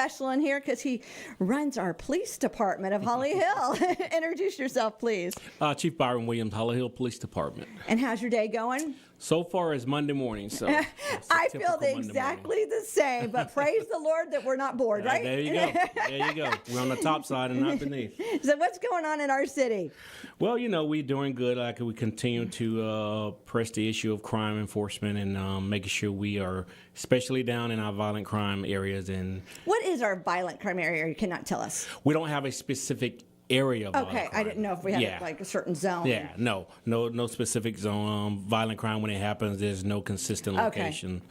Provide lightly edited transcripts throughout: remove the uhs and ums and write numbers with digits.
special in here because he runs our police department of Holly Hill. Introduce yourself, please. Chief Byron Williams, Holly Hill Police Department. And how's your day going? So far as Monday morning, so I feel exactly the same, but praise the Lord that we're not bored, right? There you go. There you go. We're on the top side and not beneath. So what's going on in our city? Well, we're doing good. Like we continue to press the issue of crime enforcement and making sure we are, especially down in our violent crime areas. And what is our violent crime area? You cannot tell us. We don't have a specific area of okay, I didn't know if we had like a certain zone. Yeah, no specific zone. Violent crime, when it happens, there's no consistent location.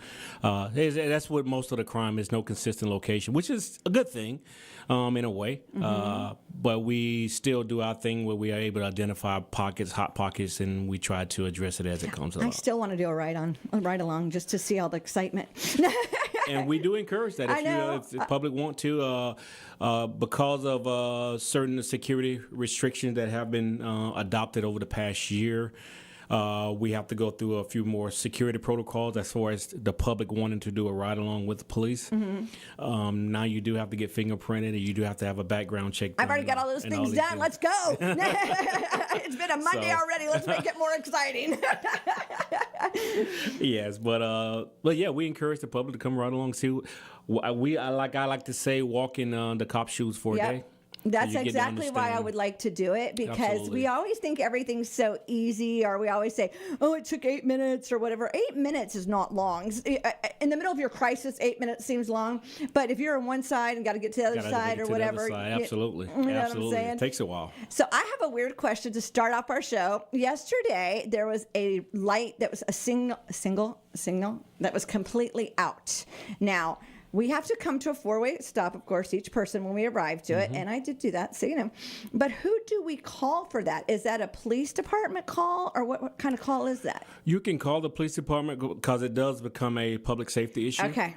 Okay. That's what most of the crime is, no consistent location, which is a good thing in a way. Mm-hmm. But we still do our thing where we are able to identify pockets, hot pockets, and we try to address it as it comes along. I still want to do a ride along just to see all the excitement. And we do encourage that if the public want to, because of certain security restrictions that have been adopted over the past year. We have to go through a few more security protocols as far as the public wanting to do a ride along with the police. Mm-hmm. Now you do have to get fingerprinted, and you do have to have a background check. I've already got all those things done. Let's go. It's been a Monday already. Let's make it more exciting. Yes, but yeah, we encourage the public to come right along. See, I like to say, walk in the cop shoes for a day. That's exactly why I would like to do it, because we always think everything's so easy, or we always say, oh, it took 8 minutes or whatever. 8 minutes is not long. In the middle of your crisis, 8 minutes seems long. But if you're on one side and got to get to the other side or whatever. Absolutely. You know what I'm saying? It takes a while. So I have a weird question to start off our show. Yesterday, there was a light that was a signal that was completely out. Now, we have to come to a four-way stop, of course, each person when we arrive to it, and I did do that, But who do we call for that? Is that a police department call, or what kind of call is that? You can call the police department because it does become a public safety issue. Okay.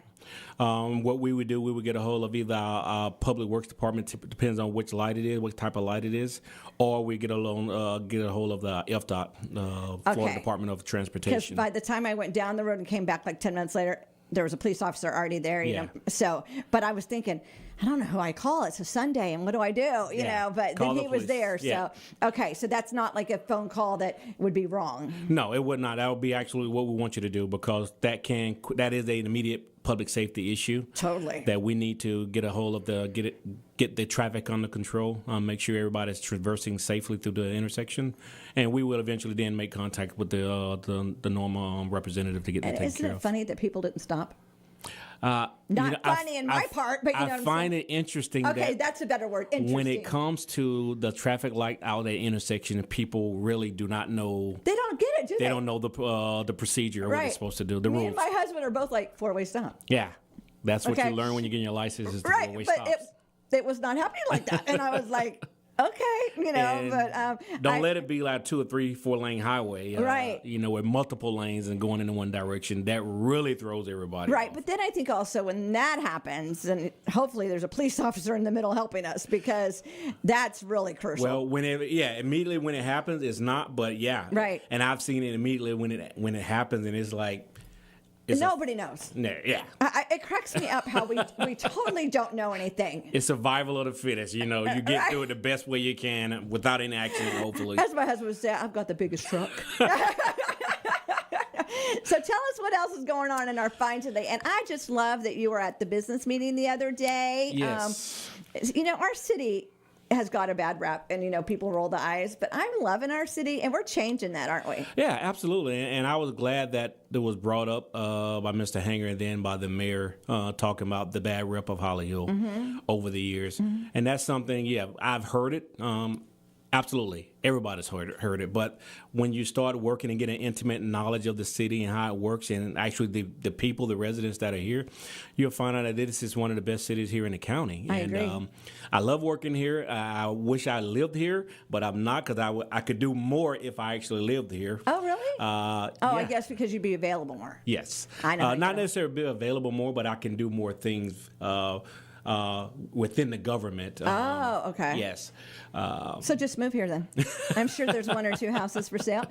What we would do, we would get a hold of either our public works department, depends on which light it is, what type of light it is, or we get a hold of the FDOT, Florida Department of Transportation. Because by the time I went down the road and came back like 10 minutes later, there was a police officer already there, you know. So, but I was thinking, I don't know who I call. It's a Sunday, and what do I do? You know, but call then he was there. Yeah. So, okay, so that's not like a phone call that would be wrong. No, it would not. That would be actually what we want you to do, because that is an immediate public safety issue. Totally. That we need to get a hold of get the traffic under control, make sure everybody's traversing safely through the intersection, and we will eventually then make contact with the normal representative to get that taken care of. Isn't it funny that people didn't stop? Not funny in my part, but you know what I'm saying? I find it interesting. Okay, that's a better word. Interesting. When it comes to the traffic light out at intersection, people really do not know. They don't get it, do they? They don't know the procedure or what they're supposed to do. The rules. Me and my husband are both like four-way stop. Yeah, that's what you learn when you get your license. Is the four-way but stops. It was not happening like that, and I was like, okay, you know, and but don't let it be like 2 or 3, 4 lane highway, right? You know, with multiple lanes and going in one direction, that really throws everybody right. off. But then I think also when that happens, and hopefully there's a police officer in the middle helping us, because that's really crucial. Well, immediately when it happens, it's not, but right. And I've seen it immediately when it happens, and it's like. Nobody knows. Yeah. It cracks me up how we totally don't know anything. It's survival of the fittest. You know, you get through it the best way you can without any accident, hopefully. As my husband would say, I've got the biggest truck. So tell us what else is going on in our find today. And I just love that you were at the business meeting the other day. Yes. You know, our city has got a bad rap, and you know, people roll the eyes, but I'm loving our city, and we're changing that, aren't we? Yeah, absolutely. And I was glad that it was brought up by Mr. Hanger and then by the mayor, talking about the bad rep of Holly Hill over the years. And that's something, I've heard it. Absolutely. Everybody's heard it. But when you start working and getting intimate knowledge of the city and how it works, and actually the people, the residents that are here, you'll find out that this is one of the best cities here in the county. I agree. I love working here. I wish I lived here, but I'm not, because I could do more if I actually lived here. Oh, really? I guess because you'd be available more. Yes. I know. Not necessarily be available more, but I can do more things. within the government. Oh, okay. Yes. So just move here then. I'm sure there's 1 or 2 houses for sale.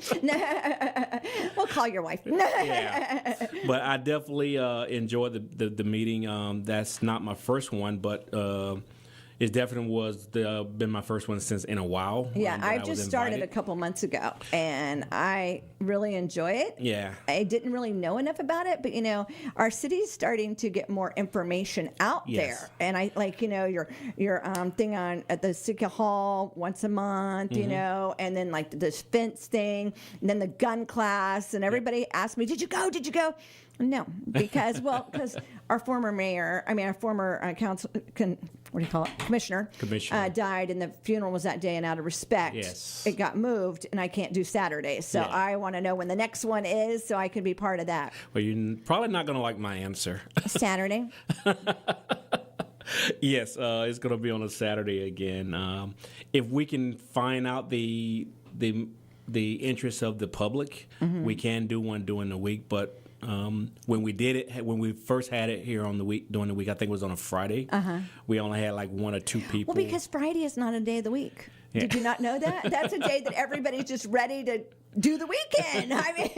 We'll call your wife. Yeah. But I definitely enjoyed the meeting. That's not my first one, but it definitely been my first one since in a while. Yeah, I just started a couple months ago, and I really enjoy it. Yeah. I didn't really know enough about it, but our city's starting to get more information out there. And I like your thing on at the city hall once a month, and then like this fence thing, and then the gun class, and everybody asked me, "Did you go? Did you go?" No, because our former mayor, our former commissioner, died, and the funeral was that day, and out of respect, it got moved, and I can't do Saturdays, so I want to know when the next one is, so I can be part of that. Well, you're probably not going to like my answer. Saturday. Yes, it's going to be on a Saturday again. If we can find out the interest of the public, we can do one during the week, but. When we first had it here during the week, I think it was on a Friday. We only had like 1 or 2 people. Well, because Friday is not a day of the week. Yeah. Did you not know that? That's a day that everybody's just ready to do the weekend. I mean,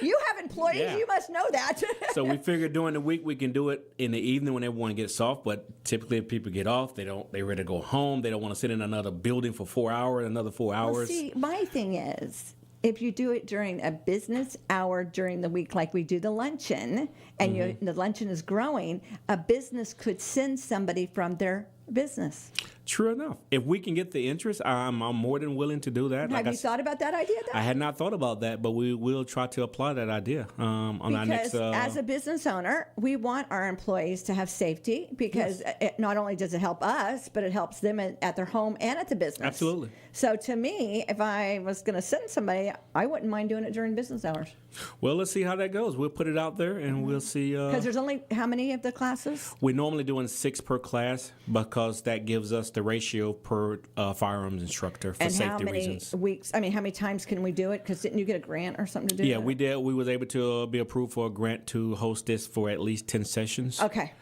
you have employees, you must know that. So we figured during the week we can do it in the evening when everyone gets off. But typically, if people get off, they're ready to go home. They don't want to sit in another building for 4 hours, another 4 hours. Well, see, my thing is, if you do it during a business hour during the week, like we do the luncheon, and the luncheon is growing, a business could send somebody from their business. True enough. If we can get the interest, I'm more than willing to do that. Have you thought about that idea, though? I had not thought about that, but we will try to apply that idea on our next. Because as a business owner, we want our employees to have safety because it not only does it help us, but it helps them at their home and at the business. Absolutely. So to me, if I was going to send somebody, I wouldn't mind doing it during business hours. Well, let's see how that goes. We'll put it out there and we'll see. Because there's only how many of the classes? We're normally doing 6 per class because that gives us the ratio per firearms instructor for safety reasons. And how many weeks? How many times can we do it? Because didn't you get a grant or something to do? Yeah, we did. We was able to be approved for a grant to host this for at least 10 sessions. Okay.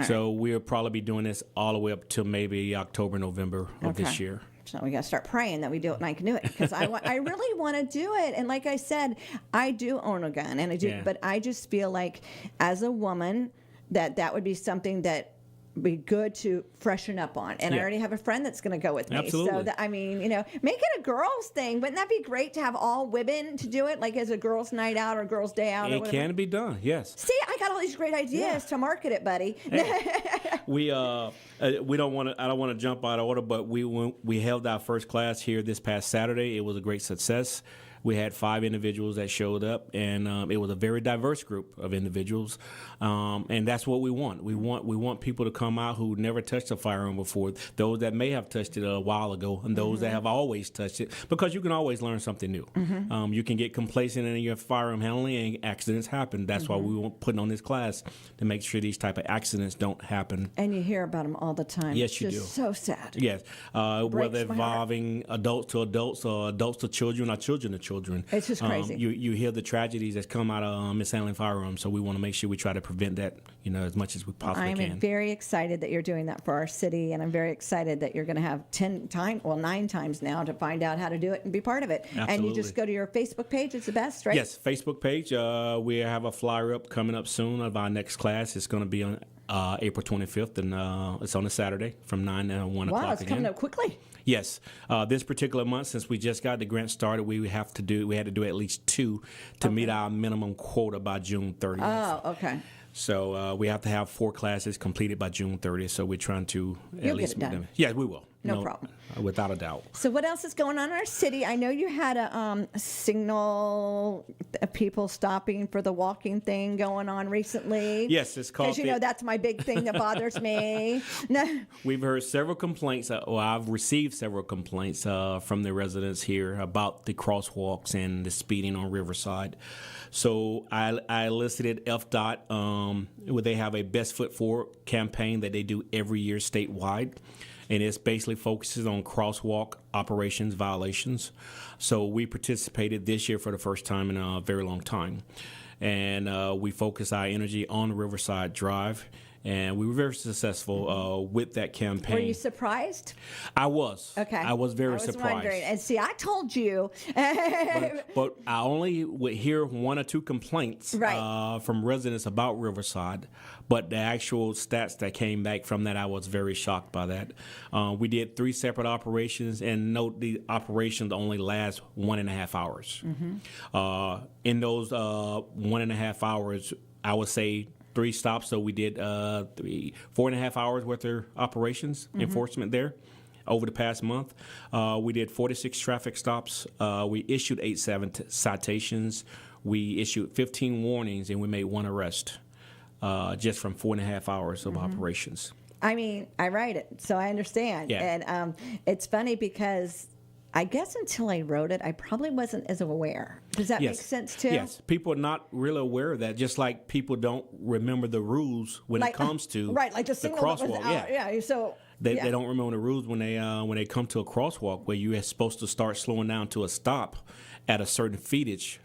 So we'll probably be doing this all the way up to maybe October, November of this year. So we got to start praying that we do it and I can do it because I really want to do it. And like I said, I do own a gun and I do, but I just feel like as a woman that would be something that be good to freshen up on. And I already have a friend that's going to go with me. Absolutely. So that, make it a girls thing. Wouldn't that be great to have all women to do it, like as a girls' night out or girls' day out? It can be done, yes. See, I got all these great ideas to market it, buddy. We don't want to. I don't want to jump out of order, but we held our first class here this past Saturday. It was a great success. We had 5 individuals that showed up, and it was a very diverse group of individuals, and that's what we want. We want people to come out who never touched a firearm before, those that may have touched it a while ago, and those that have always touched it, because you can always learn something new. You can get complacent in your firearm handling, and accidents happen. That's why we want putting on this class to make sure these type of accidents don't happen. And you hear about them all the time. Yes, you do. Just so sad. Yes, whether involving adults to adults or adults to children or children to children. It's just crazy. You hear the tragedies that come out of mishandling firearms, so we want to make sure we try to prevent that, as much as we possibly can. I'm very excited that you're doing that for our city, and I'm very excited that you're going to have 9 times now to find out how to do it and be part of it. Absolutely. And you just go to your Facebook page. It's the best, right? Yes, Facebook page. We have a flyer up coming up soon of our next class. It's going to be on April 25th, and it's on a Saturday from 9 to 1 o'clock. Wow, it's coming up quickly. Yes, this particular month, since we just got the grant started, we had to do at least 2 to meet our minimum quota by June 30th. Oh, okay. So we have to have 4 classes completed by June 30th. So we're trying to at least get it meet done. them. Yeah, we will. No problem. Without a doubt. So what else is going on in our city? I know you had a signal people stopping for the walking thing going on recently. Yes, it's called. Because that's my big thing that bothers me. No. We've heard several complaints. I've received several complaints from the residents here about the crosswalks and the speeding on Riverside. So I listed FDOT, where they have a Best Foot Forward campaign that they do every year statewide. And it basically focuses on crosswalk operations violations. So we participated this year for the first time in a very long time. And we focus our energy on Riverside Drive. and we were very successful with that campaign. Were you surprised? I was. Okay. I was very surprised. Wondering. And see, I told you. But I only would hear one or two complaints from residents about Riverside. But the actual stats that came back from that, I was very shocked by that. We did 3 separate operations, and note the operations only last 1.5 hours. In those 1.5 hours, I would say 3 stops. So we did 4.5 hours worth of operations, enforcement there. Over the past month, we did 46 traffic stops. We issued 8 citations. We issued 15 warnings, and we made 1 arrest just from 4.5 hours of operations. I mean, I write it, so I understand. Yeah. And it's funny because I guess until I wrote it, I probably wasn't as aware. Does that make sense too? Yes. People are not really aware of that, just like people don't remember the rules when it comes to like the signal that was crosswalk. out. So they don't remember the rules when they come to a crosswalk where you are supposed to start slowing down to a stop at a certain footage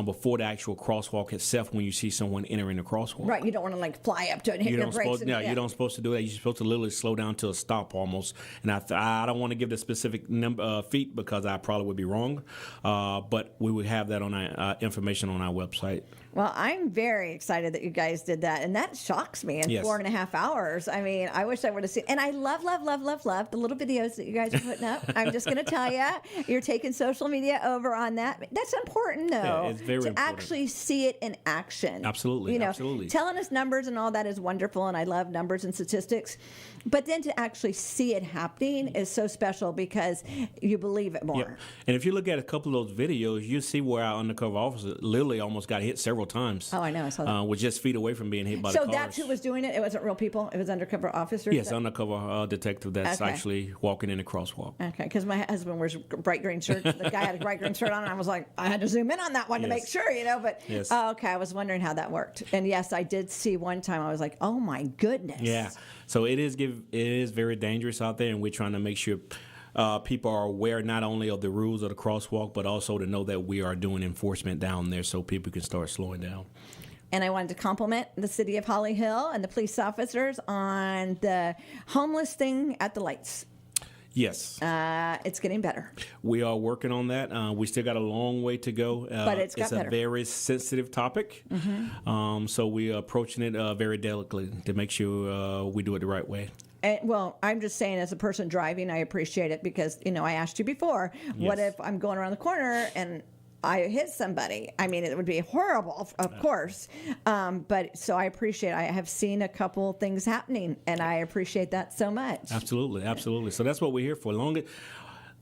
before the actual crosswalk itself when you see someone entering the crosswalk. Right, you don't want to like fly up to it and hit your brakes. You don't supposed to do that. You're supposed to literally slow down to a stop almost. And I don't want to give the specific number feet because I probably would be wrong, but we would have that on our information on our website. Well, I'm very excited that you guys did that, and that shocks me in 4.5 hours. I mean, I wish I would have seen. And I love the little videos that you guys are putting up. I'm just going to tell you, you're taking social media over on that. That's important, though. Yeah, it's very important. Actually see it in action. Absolutely, absolutely. Telling us numbers and all that is wonderful, and I love numbers and statistics. But then to actually see it happening is so special because you believe it more. Yeah. And if you look at a couple of those videos, you see where our undercover officer literally almost got hit several times. Oh, I know. I saw that. Was just feet away from being hit by the cars. So that's who was doing it? It wasn't real people? It was undercover officers? Yes, undercover detective that's actually walking in the crosswalk. Okay, because my husband wears bright green shirts. The guy had a bright green shirt on, and I was like, I had to zoom in on that one to make sure, But okay, I was wondering how that worked. And yes, I did see one time. I was like, oh my goodness. Yeah. So it is very dangerous out there, and we're trying to make sure people are aware not only of the rules of the crosswalk, but also to know that we are doing enforcement down there so people can start slowing down. And I wanted to compliment the city of Holly Hill and the police officers on the homeless thing at the lights. Yes. It's getting better. We are working on that. We still got a long way to go. But it's better. A very sensitive topic. So we are approaching it very delicately to make sure we do it the right way. Well, I'm just saying, as a person driving, I appreciate it because, I asked you before, what if I'm going around the corner and I hit somebody? I mean, it would be horrible, of course. But so I appreciate it. I have seen a couple things happening, and I appreciate that so much. Absolutely, absolutely. So that's what we're here for.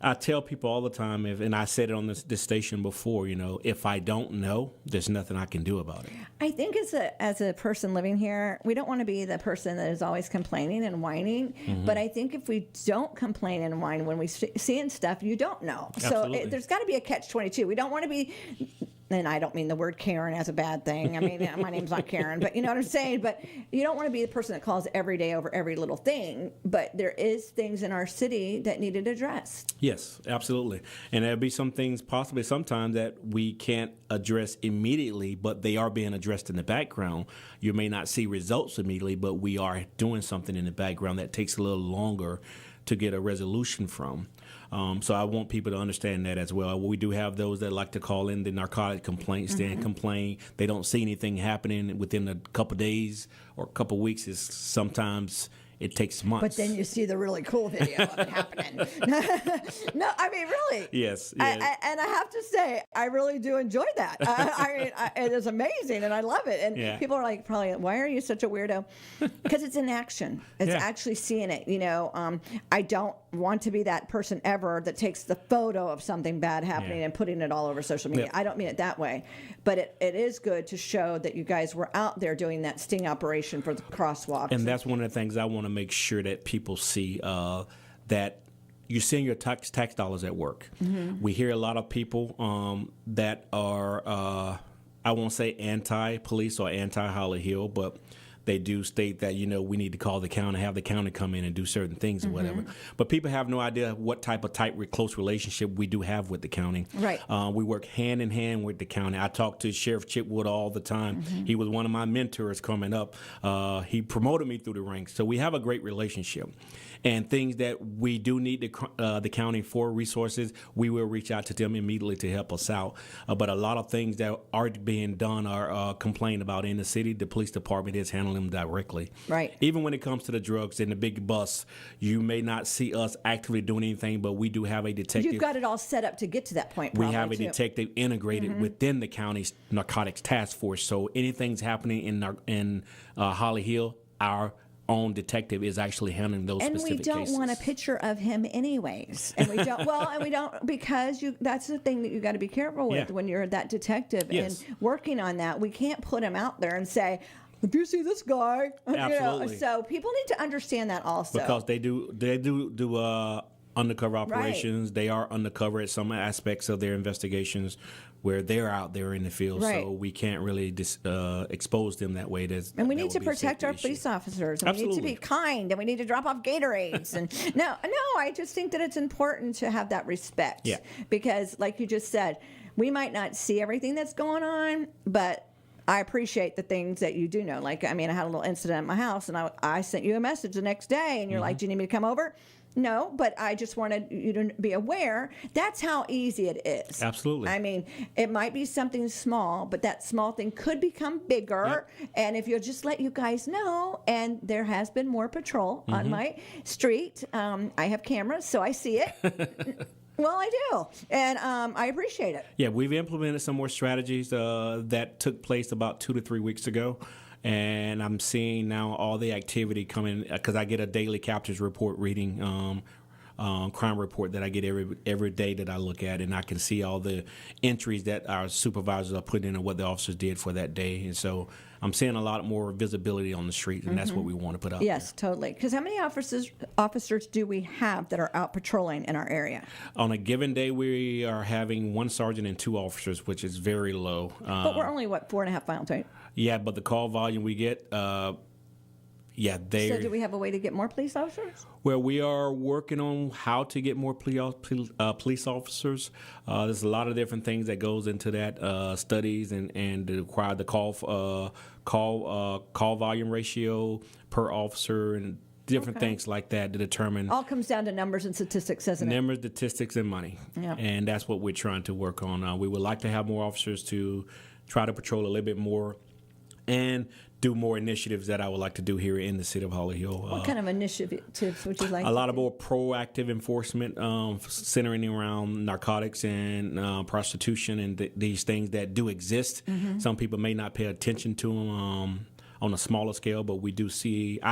I tell people all the time, and I said it on this station before, if I don't know, there's nothing I can do about it. I think as a person living here, we don't want to be the person that is always complaining and whining. But I think if we don't complain and whine when we seeing stuff, you don't know. Absolutely. So there's got to be a catch-22. We don't want to be, and I don't mean the word Karen as a bad thing. I mean, my name's not Karen, but you know what I'm saying? But you don't want to be the person that calls every day over every little thing. But there is things in our city that needed addressed. Yes, absolutely. And there'll be some things possibly sometimes that we can't address immediately, but they are being addressed in the background. You may not see results immediately, but we are doing something in the background that takes a little longer to get a resolution from. So I want people to understand that as well. We do have those that like to call in the narcotic complaints and complain. They don't see anything happening within a couple days or a couple weeks. Is sometimes it takes months. But then you see the really cool video of it happening. No, I mean, really. Yes. And I have to say, I really do enjoy that. It is amazing, and I love it. And people are like, probably, why are you such a weirdo? Because it's in action. It's actually seeing it. I don't want to be that person ever that takes the photo of something bad happening and putting it all over social media. I don't mean it that way. But it is good to show that you guys were out there doing that sting operation for the crosswalks. And that's one of the things I want to make sure that people see, that you're seeing your tax dollars at work. We hear a lot of people that are, I won't say anti-police or anti-Holly Hill, but they do state that, we need to call the county, have the county come in and do certain things or whatever. But people have no idea what type of close relationship we do have with the county. Right. We work hand in hand with the county. I talk to Sheriff Chipwood all the time. He was one of my mentors coming up. He promoted me through the ranks. So we have a great relationship. And things that we do need the county for resources, we will reach out to them immediately to help us out. But a lot of things that are being done are complained about in the city. The police department is handling them directly. Right. Even when it comes to the drugs and the big bus, you may not see us actively doing anything, but we do have a detective. You've got it all set up to get to that point. We have a detective integrated within the county's narcotics task force. So anything's happening in Holly Hill, our own detective is actually handling those specific cases. And we don't want a picture of him anyways. And we don't, because that's the thing that you got to be careful with when you're that detective and working on that. We can't put him out there and say, if you see this guy, absolutely. So people need to understand that also. Because they do undercover operations. Right. They are undercover at some aspects of their investigations where they're out there in the field. Right. So we can't really expose them that way. And we need to protect our police officers. And we need to be kind, and we need to drop off Gatorades. And no, I just think that it's important to have that respect. Yeah. Because like you just said, we might not see everything that's going on, but I appreciate the things that you do know. Like, I mean, I had a little incident at my house, and I sent you a message the next day, and you're like, do you need me to come over? No, but I just wanted you to be aware. That's how easy it is. Absolutely. I mean, it might be something small, but that small thing could become bigger. Yep. And if you'll just let you guys know, and there has been more patrol on my street. I have cameras, so I see it. Well, I do, and I appreciate it. Yeah, we've implemented some more strategies that took place about 2 to 3 weeks ago. And I'm seeing now all the activity coming because I get a daily captures report reading, crime report that I get every day that I look at, and I can see all the entries that our supervisors are putting in and what the officers did for that day. And so I'm seeing a lot more visibility on the street, and that's what we want to put out there. Yes, totally. Because how many officers do we have that are out patrolling in our area? On a given day, we are having 1 sergeant and 2 officers, which is very low. But we're only, 4.5 miles, right? Yeah, but the call volume we get, So do we have a way to get more police officers? Well, we are working on how to get more police officers. There's a lot of different things that goes into that, studies and require the call volume ratio per officer and different things like that to determine. All comes down to numbers and statistics, doesn't it? Numbers, statistics, and money. Yeah. And that's what we're trying to work on. We would like to have more officers to try to patrol a little bit more and do more initiatives that I would like to do here in the city of Holly Hill. What kind of initiatives would you like a lot of more proactive enforcement centering around narcotics and prostitution and these things that do exist. Some people may not pay attention to them on a smaller scale, but I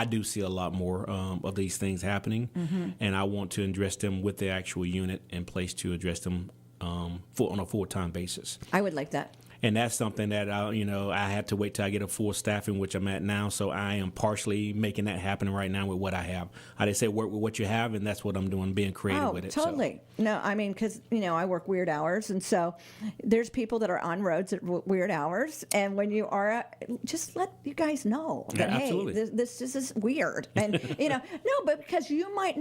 do see a lot more of these things happening, and I want to address them with the actual unit in place to address them on a full-time basis. I would like that. And that's something that I had to wait till I get a full staff in which I'm at now. So I am partially making that happen right now with what I have. I just say work with what you have, and that's what I'm doing, being creative with it. Totally. So. No, I mean, because I work weird hours, and so there's people that are on roads at weird hours, and when you are, just let you guys know that absolutely. Hey, this is weird, and no, but because you might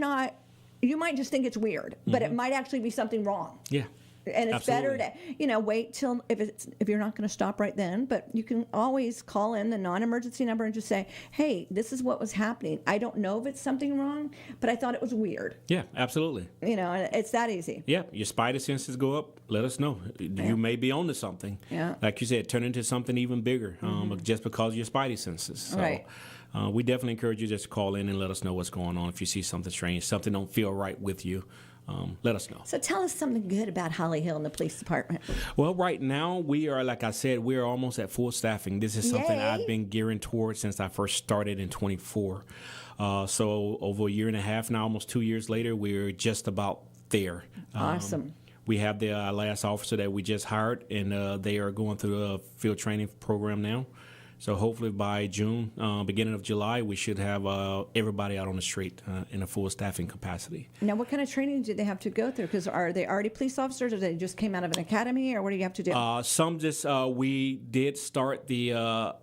just think it's weird, but it might actually be something wrong. Yeah. And it's Absolutely. better to, wait till if you're not going to stop right then, but you can always call in the non-emergency number and just say, hey, this is what was happening. I don't know if it's something wrong, but I thought it was weird. Yeah, absolutely. It's that easy. Yeah, your spider senses go up. Let us know. You may be on to something. Yeah. Like you said, turn into something even bigger just because of your spidey senses. So, right. We definitely encourage you just to call in and let us know what's going on. If you see something strange, something don't feel right with you, let us know. So tell us something good about Holly Hill and the police department. Well, right now we are, like I said, we're almost at full staffing. This is something I've been gearing towards since I first started in 24. So over a year and a half now, almost 2 years later, we're just about there. Awesome. We have the last officer that we just hired, and they are going through a field training program now. So hopefully by June, beginning of July, we should have everybody out on the street in a full staffing capacity. Now, what kind of training do they have to go through? Because are they already police officers, or they just came out of an academy, or what do you have to do? Some just we did start the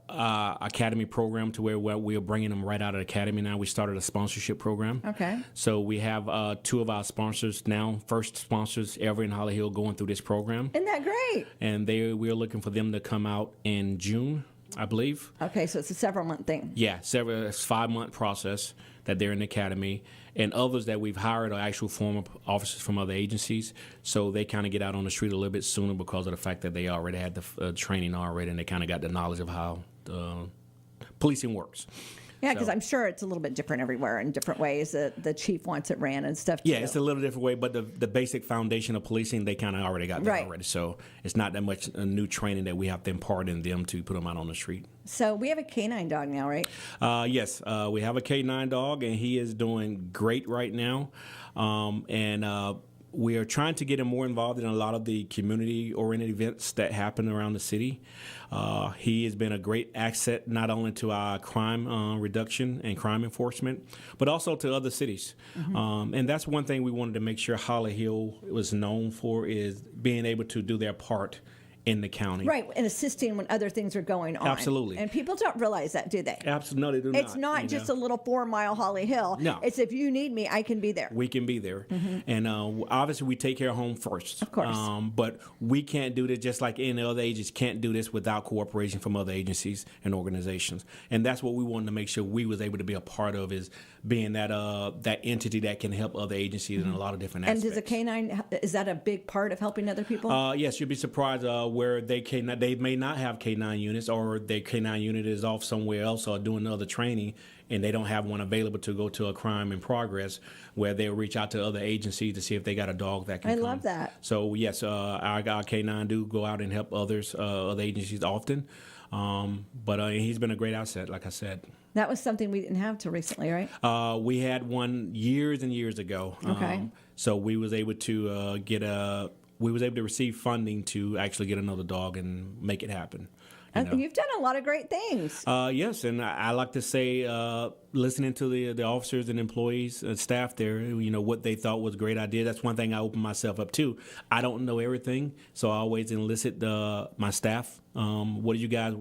academy program to where we are bringing them right out of the academy now. We started a sponsorship program. Okay. So we have 2 of our sponsors now, first sponsors ever in Holly Hill, going through this program. Isn't that great? And we are looking for them to come out in June, I believe. Okay, so it's a several-month thing. Yeah, it's a 5-month process that they're in the academy. And others that we've hired are actual former officers from other agencies. So they kind of get out on the street a little bit sooner because of the fact that they already had the training already, and they kind of got the knowledge of how policing works. Yeah, because I'm sure it's a little bit different everywhere in different ways. The chief wants it ran and stuff, too. Yeah, it's a little different way, but the basic foundation of policing, they kind of already got that Right. already. So it's not that much a new training that we have to impart in them to put them out on the street. So we have a canine dog now, right? Yes, we have a K9 dog, and he is doing great right now. We are trying to get him more involved in a lot of the community-oriented events that happen around the city. He has been a great asset not only to our crime reduction and crime enforcement, but also to other cities. Mm-hmm. And that's one thing we wanted to make sure Holly Hill was known for, is being able to do their part in the county. Right, and assisting when other things are going on. Absolutely. And people don't realize that, do they? Absolutely, no, they do not. It's not just a little 4-mile Holly Hill. No. It's if you need me, I can be there. We can be there. Mm-hmm. And obviously we take care of home first. Of course. But we can't do this, just like any other agencies can't do this without cooperation from other agencies and organizations. And that's what we wanted to make sure we was able to be a part of, is being that entity that can help other agencies in a lot of different aspects. And does a canine, is that a big part of helping other people? Yes, you'd be surprised where they may not have K9 units, or their K9 unit is off somewhere else or doing other training, and they don't have one available to go to a crime in progress, where they'll reach out to other agencies to see if they got a dog that can come. I love that. So, yes, our K9 do go out and help other agencies often. But he's been a great asset, like I said. That was something we didn't have till recently, right? We had one years and years ago. Okay. So we was able to receive funding to actually get another dog and make it happen. And you've done a lot of great things. Yes, and I like to say, listening to the officers and employees and staff there, what they thought was a great idea. That's one thing I open myself up to. I don't know everything, so I always elicit my staff. What do you guys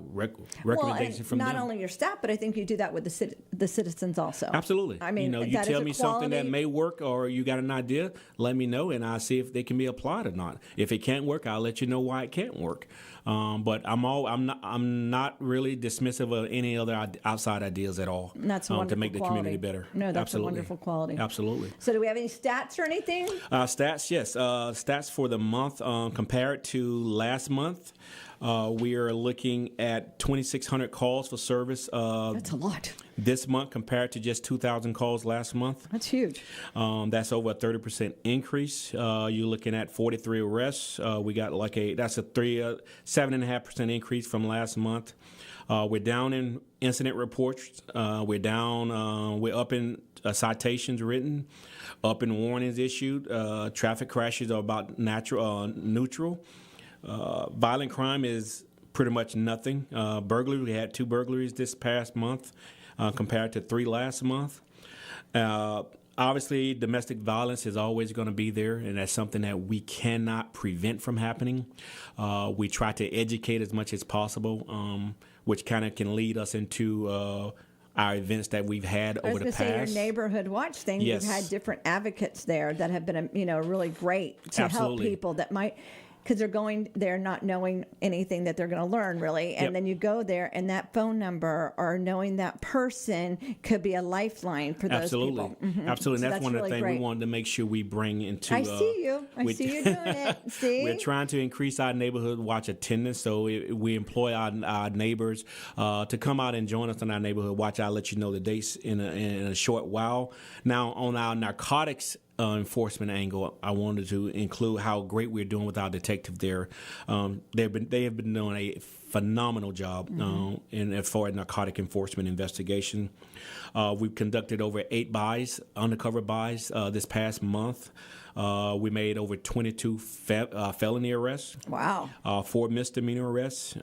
recommendations from them? Not only your staff, but I think you do that with the citizens also. Absolutely. I mean, you tell me something that may work, or you got an idea, let me know, and I'll see if they can be applied or not. If it can't work, I'll let you know why it can't work. But I'm not really dismissive of any other outside ideas at all. And that's to make the community better. No, that's Absolutely. a wonderful quality. Absolutely. So do we have any stats or anything? Stats, yes. Stats for the month compared to last month. We are looking at 2,600 calls for service. That's a lot. This month compared to just 2,000 calls last month. That's huge. That's over a 30% increase. You're looking at 43 arrests. We got that's a 7.5% increase from last month. We're down in incident reports. We're down. We're up in citations written, up in warnings issued. Traffic crashes are about neutral. Violent crime is pretty much nothing. Burglary, we had 2 burglaries this past month compared to 3 last month. Obviously, domestic violence is always going to be there, and that's something that we cannot prevent from happening. We try to educate as much as possible, which kind of can lead us into our events that we've had over the past. I was going to say, your neighborhood watch thing, yes. You've had different advocates there that have been, really great to Absolutely. help people that might, because they're going there not knowing anything that they're going to learn, really. And Yep. then you go there, and that phone number or knowing that person could be a lifeline for those Absolutely. people. Mm-hmm. Absolutely. So And that's one of the really things great. we wanted to make sure we bring into. I see you. I see you doing it. See? We're trying to increase our neighborhood watch attendance, so we employ our neighbors to come out and join us in our neighborhood watch. I'll let you know the dates in a short while. Now, on our narcotics enforcement angle, I wanted to include how great we're doing with our detective there. They have been doing a phenomenal job as far as narcotic enforcement investigation. We've conducted over 8 buys, undercover buys, this past month. We made over 22 felony arrests. Wow. 4 misdemeanor arrests.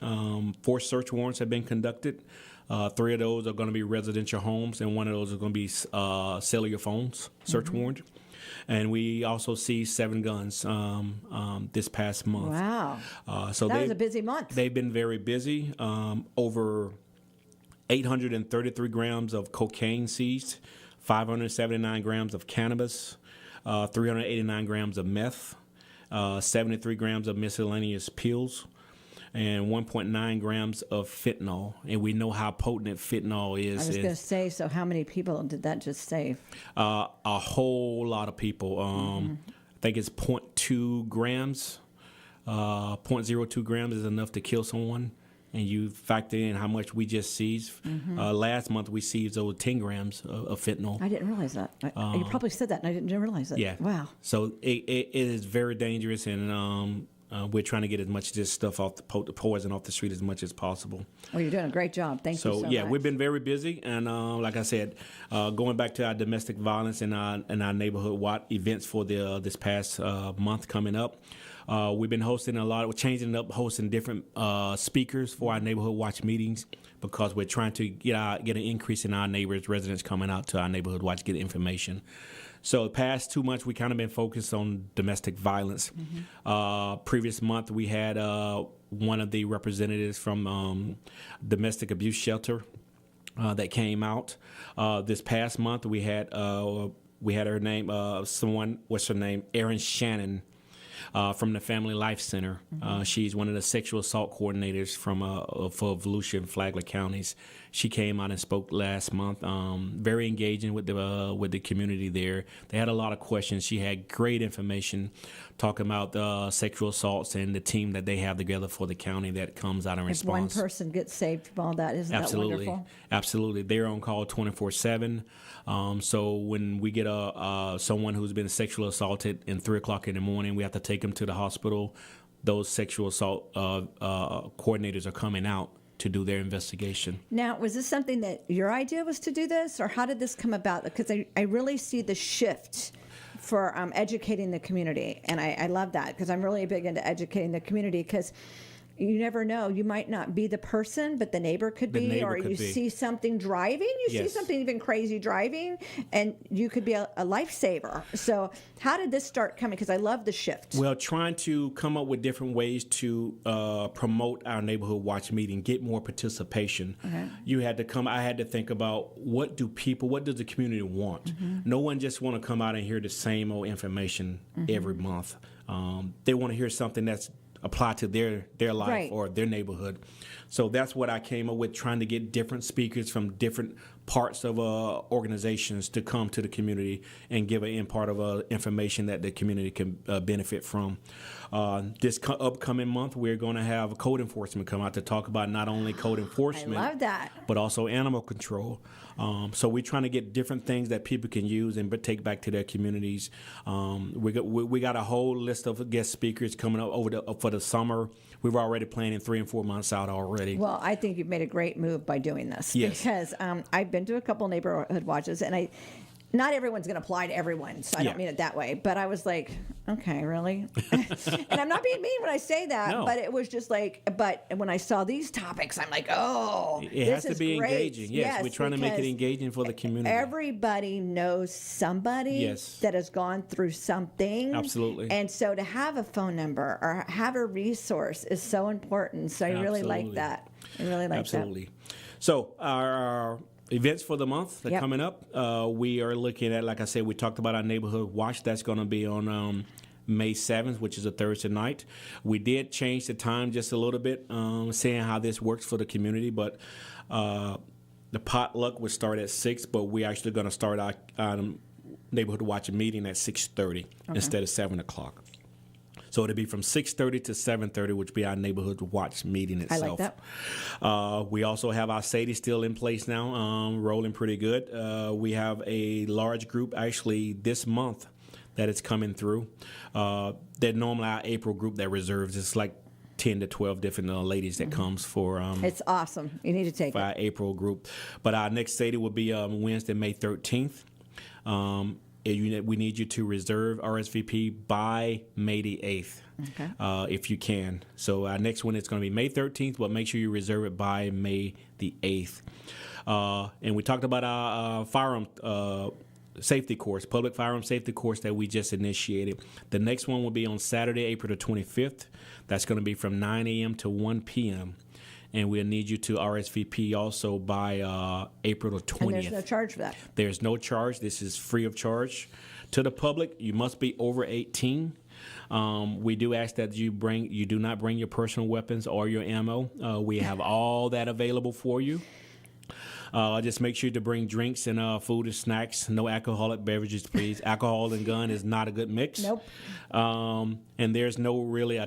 4 search warrants have been conducted. 3 of those are going to be residential homes, and 1 of those is going to be cellular phones search warrant. And we also seized 7 guns this past month. Wow. So that was a busy month. They've been very busy. Over 833 grams of cocaine seized, 579 grams of cannabis, 389 grams of meth, 73 grams of miscellaneous pills, and 1.9 grams of fentanyl. And we know how potent fentanyl is. I was going to say, so how many people did that just save? A whole lot of people. I think it's 0.2 grams. 0.02 grams is enough to kill someone. And you factor in how much we just seized. Last month we seized over 10 grams of fentanyl. I didn't realize that. You probably said that and I didn't realize it. Yeah. Wow. So it is very dangerous, and we're trying to get as much of this stuff off the poison off the street as much as possible. Well, you're doing a great job. Thank you so much. So we've been very busy, and like I said, going back to our domestic violence and our neighborhood watch events for this past month coming up. We've been hosting changing it up, hosting different speakers for our neighborhood watch meetings because we're trying to get an increase in our residents coming out to our neighborhood watch, get information. So the past 2 months, we kind of been focused on domestic violence. Previous month, we had one of the representatives from domestic abuse shelter that came out. This past month, we had her name, what's her name? Erin Shannon. From the Family Life Center. She's one of the sexual assault coordinators for Volusia and Flagler counties. She came out and spoke last month. Very engaging with the community there. They had a lot of questions. She had great information talking about sexual assaults and the team that they have together for the county that comes out in response. If one person gets saved from all that, isn't that wonderful? Absolutely. They're on call 24/7. So when we get someone who's been sexually assaulted in 3 o'clock in the morning, we have to take them to the hospital. Those sexual assault coordinators are coming out to do their investigation. Now, was this something that your idea was to do this, or how did this come about? Because I really see the shift for educating the community, and I love that because I'm really big into educating the community because you never know. You might not be the person, but the neighbor could be, or you see something driving. You see something even crazy driving, and you could be a lifesaver. So how did this start coming? Because I love the shift. Well, trying to come up with different ways to promote our neighborhood watch meeting, get more participation. I had to think about what does the community want? No one just want to come out and hear the same old information every month. They want to hear something that's apply to their life or their neighborhood. So that's what I came up with, trying to get different speakers from different parts of organizations to come to the community and give an part of information that the community can benefit from. This upcoming month, we're going to have code enforcement come out to talk about not only code enforcement, I love that, but also animal control. So we're trying to get different things that people can use and take back to their communities. We got a whole list of guest speakers coming up for the summer. We've already planning 3 and 4 months out already. Well, I think you've made a great move by doing this because I've been to a couple neighborhood watches, and not everyone's going to apply to everyone, so I don't mean it that way. But I was like, okay, really? And I'm not being mean when I say that, but it was just like, but when I saw these topics, I'm like, it has to be great. Engaging. Yes, we're trying to make it engaging for the community. Everybody knows somebody that has gone through something. Absolutely. And so to have a phone number or have a resource is so important. So I really like that. I really like that. Absolutely. So our events for the month that are coming up, we are looking at, like I said, we talked about our neighborhood watch. That's going to be on May 7th, which is a Thursday night. We did change the time just a little bit, seeing how this works for the community, but the potluck would start at 6, but we're actually going to start our neighborhood watch meeting at 6:30 instead of 7 o'clock. So it'll be from 6:30 to 7:30, which will be our neighborhood watch meeting itself. I like that. We also have our SADI still in place now, rolling pretty good. We have a large group actually this month that is coming through. That normally our April group that reserves, it's like 10 to 12 different ladies that comes for It's awesome. You need to take for it. our April group. But our next Sadie will be Wednesday, May 13th. We need you to reserve RSVP by May the 8th, if you can. So our next one is going to be May 13th, but make sure you reserve it by May the 8th. And we talked about our firearm safety course, public firearm safety course that we just initiated. The next one will be on Saturday, April the 25th. That's going to be from 9 a.m. to 1 p.m. And we'll need you to RSVP also by April the 20th. And there's no charge for that. There's no charge. This is free of charge to the public. You must be over 18. We do ask that you do not bring your personal weapons or your ammo. We have all that available for you. Just make sure to bring drinks and food and snacks. No alcoholic beverages, please. Alcohol and gun is not a good mix. Nope. And there's no really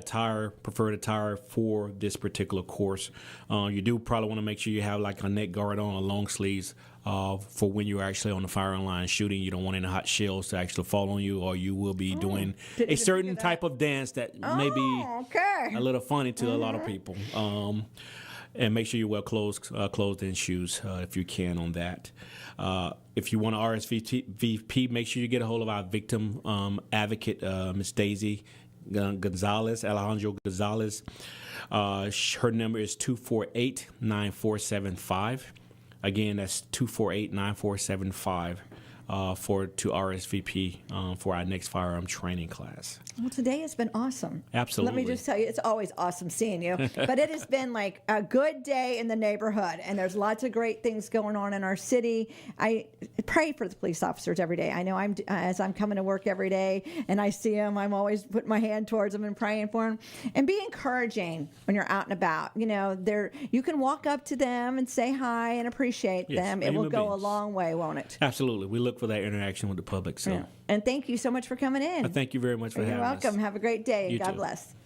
preferred attire for this particular course. You do probably want to make sure you have like a neck guard on or long sleeves for when you're actually on the firing line shooting. You don't want any hot shells to actually fall on you, or you will be doing a certain type of dance that may be a little funny to a lot of people. And make sure you wear clothes and shoes if you can on that. If you want to RSVP, make sure you get a hold of our victim advocate, Miss Daisy Alejandro Gonzalez. Her number is 248-9475. Again, that's 248-9475. To RSVP for our next firearm training class. Well, today has been awesome. Absolutely. Let me just tell you, it's always awesome seeing you. But it has been like a good day in the neighborhood, and there's lots of great things going on in our city. I pray for the police officers every day. I know as I'm coming to work every day and I see them, I'm always putting my hand towards them and praying for them. And be encouraging when you're out and about. You know, you can walk up to them and say hi and appreciate them. It will go a long way, won't it? Absolutely. We look for that interaction with the public. So. Yeah. And thank you so much for coming in. Thank you very much for having us. You're welcome. Have a great day. You God too. bless.